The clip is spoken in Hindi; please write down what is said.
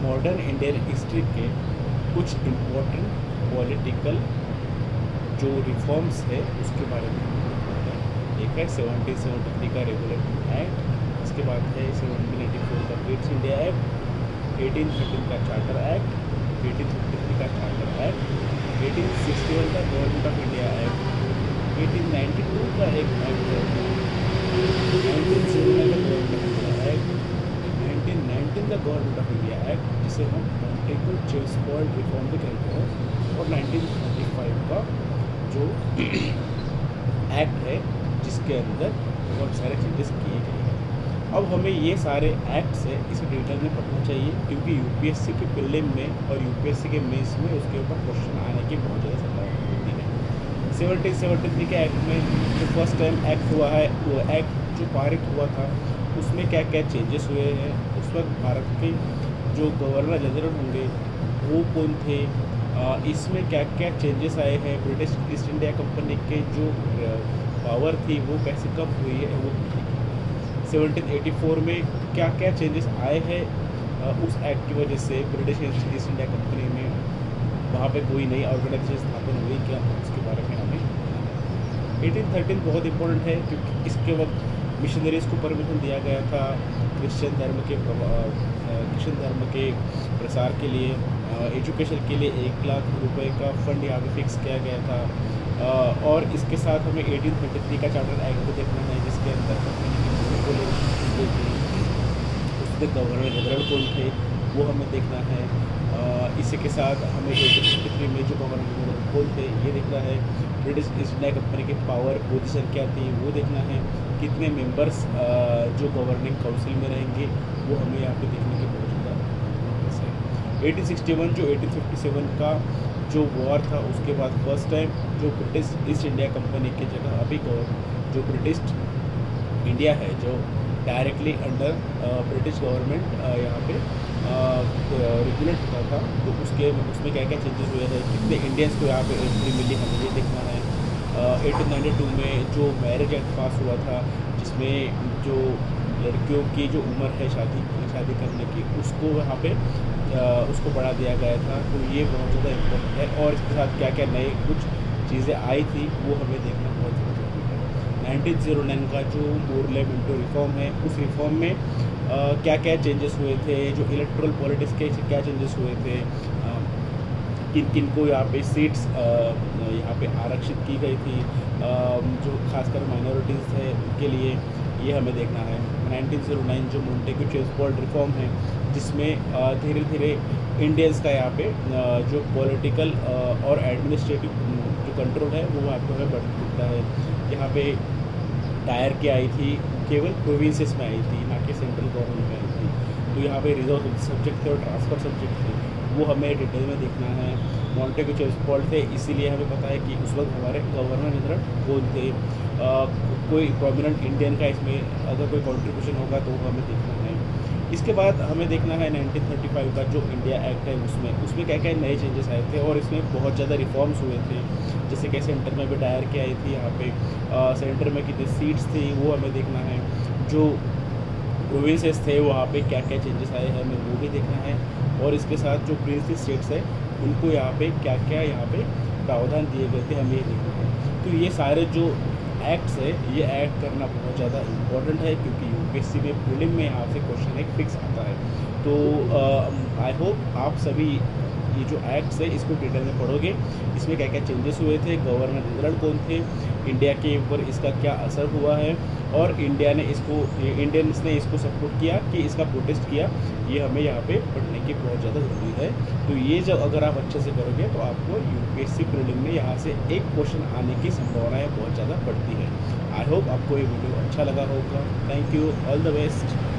मॉडर्न इंडियन हिस्ट्री के कुछ इम्पोर्टेंट पॉलिटिकल जो रिफॉर्म्स है उसके बारे में बताते हैं। एक है 1773 का रेगुलेटरी एक्ट, इसके बाद है 1784 का ब्रिटिश इंडिया एक्ट, 1813 का चार्टर एक्ट, 1853 का चार्टर एक्ट, 1861 का गवर्नमेंट ऑफ इंडिया एक्ट, 1892 का एक एक्ट है, 1909 का गवर्नमेंट ऑफ इंडिया एक्ट, 1919 का गवर्नमेंट ऑफ इंडिया एक्ट जिसे हम मॉन्टेगू चेम्सफोर्ड रिफॉर्म भी कहते हैं, और 1935 का जो एक्ट है जिसके अंदर बहुत सारे चेंजेस किए गए हैं। अब हमें ये सारे एक्ट्स है इसे डिटेल में पढ़ना चाहिए, क्योंकि यूपीएससी के प्रीलिम में और यूपीएससी के मेंस में उसके ऊपर क्वेश्चन आने की बहुत ज़्यादा संभावना होती है। 1773 के एक्ट में जो फर्स्ट टाइम एक्ट हुआ है, वो एक्ट जो पारित हुआ था उसमें क्या क्या चेंजेस हुए हैं, उस वक्त भारत के जो गवर्नर जनरल होंगे वो कौन थे, इसमें क्या क्या चेंजेस आए हैं, ब्रिटिश ईस्ट इंडिया कंपनी के जो पावर थी वो कैसे कब हुई है वो 1784 में क्या क्या चेंजेस आए हैं उस एक्ट की वजह से ब्रिटिश ईस्ट इंडिया कंपनी में वहाँ पे कोई नई ऑर्गेनाइजेशन स्थापन हुई क्या, उसके बारे में हमें 1813 बहुत इंपॉर्टेंट है क्योंकि इसके वक्त मिशनरीज को परमिशन दिया गया था क्रिश्चियन धर्म के प्रसार के लिए, एजुकेशन के लिए 1 लाख रुपए का फंड यहाँ पे फिक्स किया गया था। और इसके साथ हमें 1833 का चार्टर एक्ट को देखना है जिसके अंदर उसमें गवर्नर जनरल कौन थे वो हमें देखना है। इसी के साथ हमें 1853 में जो गवर्नर जनरल कौन थे ये देखना है। ब्रिटिश ईस्ट इंडिया कंपनी की पावर पोजीशन क्या थी वो देखना है। कितने मेंबर्स जो गवर्निंग काउंसिल में रहेंगे वो हमें यहाँ पे देखने की बहुत ज़्यादा। 1861 जो 1857 का जो वॉर था उसके बाद फर्स्ट टाइम जो ब्रिटिश ईस्ट इंडिया कंपनी की जगह अभी जो ब्रिटिश इंडिया है जो डायरेक्टली अंडर ब्रिटिश गवर्नमेंट यहाँ पे रेगुलेट होता था, तो उसमें क्या क्या चेंजेस हुए थे, कितने इंडियंस को यहाँ पे एंट्री मिली हमें ये देखना है। 1892 में जो मैरिज एक्ट पास हुआ था जिसमें जो लड़कियों की जो उम्र है शादी करने की उसको वहाँ पे उसको बढ़ा दिया गया था, तो ये बहुत ज़्यादा इम्पोर्टेंट है। और इसके साथ क्या क्या नए कुछ चीज़ें आई थी वो हमें देखना बहुत ज़्यादा जरूरी है। 1909 का जो मोरले मिंटो रिफॉर्म है उस रिफॉर्म में क्या क्या चेंजेस हुए थे, जो इलेक्ट्रल पॉलिटिक्स के क्या चेंजेस हुए थे, किन किन को यहाँ पे सीट्स यहाँ पे आरक्षित की गई थी, जो खासकर माइनॉरिटीज़ है उनके लिए ये हमें देखना है। 1909 जो मॉन्टेगू चेम्सफोर्ड रिफॉर्म है जिसमें धीरे धीरे इंडियंस का यहाँ पे जो पॉलिटिकल और एडमिनिस्ट्रेटिव जो कंट्रोल है वो आपको हमें बढ़ता है। यहाँ पे टायर की आई थी केवल प्रोविंसेस में आई थी, ना कि सेंट्रल गवर्नमेंट में आई थी। तो यहाँ पे रिजर्व सब्जेक्ट थे और ट्रांसफ़र सब्जेक्ट थे, वो हमें डिटेल में देखना है। मॉन्टेगू चेम्सफोर्ड थे इसीलिए हमें पता है कि उस वक्त हमारे गवर्नर जनरल कौन थे। कोई प्रोमिनेंट इंडियन का इसमें अगर कोई कंट्रीब्यूशन होगा तो वो हमें देखना है। इसके बाद हमें देखना है 1935 का जो इंडिया एक्ट है उसमें क्या क्या नए चेंजेस आए थे और इसमें बहुत ज़्यादा रिफॉर्म्स हुए थे, जैसे कि सेंटर में भी डायर की आई थी, यहाँ पे सेंटर में कितनी सीट्स थी वो हमें देखना है। जो प्रोविंसेस थे वहाँ पे क्या क्या चेंजेस आए हैं हमें वो भी देखना है। और इसके साथ जो प्रिंसली स्टेट्स है उनको यहाँ पे क्या क्या यहाँ पे प्रावधान दिए गए थे हमें ये देखना है। तो ये सारे जो एक्ट्स है ये ऐड करना बहुत ज़्यादा इम्पोर्टेंट है क्योंकि यूपीएससी में प्रीलिम में यहाँ से क्वेश्चन एक फिक्स आता है। तो आई होप आप सभी ये जो एक्ट्स है इसको डिटेल में पढ़ोगे, इसमें क्या क्या चेंजेस हुए थे, गवर्नर जनरल कौन थे, इंडिया के ऊपर इसका क्या असर हुआ है और इंडियंस ने इसको सपोर्ट किया कि इसका प्रोटेस्ट किया, ये हमें यहाँ पे पढ़ने की बहुत ज़्यादा ज़रूरी है। तो ये जब अगर आप अच्छे से करोगे तो आपको यूपीएससी प्रीलिम में यहाँ से एक क्वेश्चन आने की संभावनाएँ बहुत ज़्यादा बढ़ती है। आई होप आपको ये वीडियो अच्छा लगा होगा। Thank you, all the best.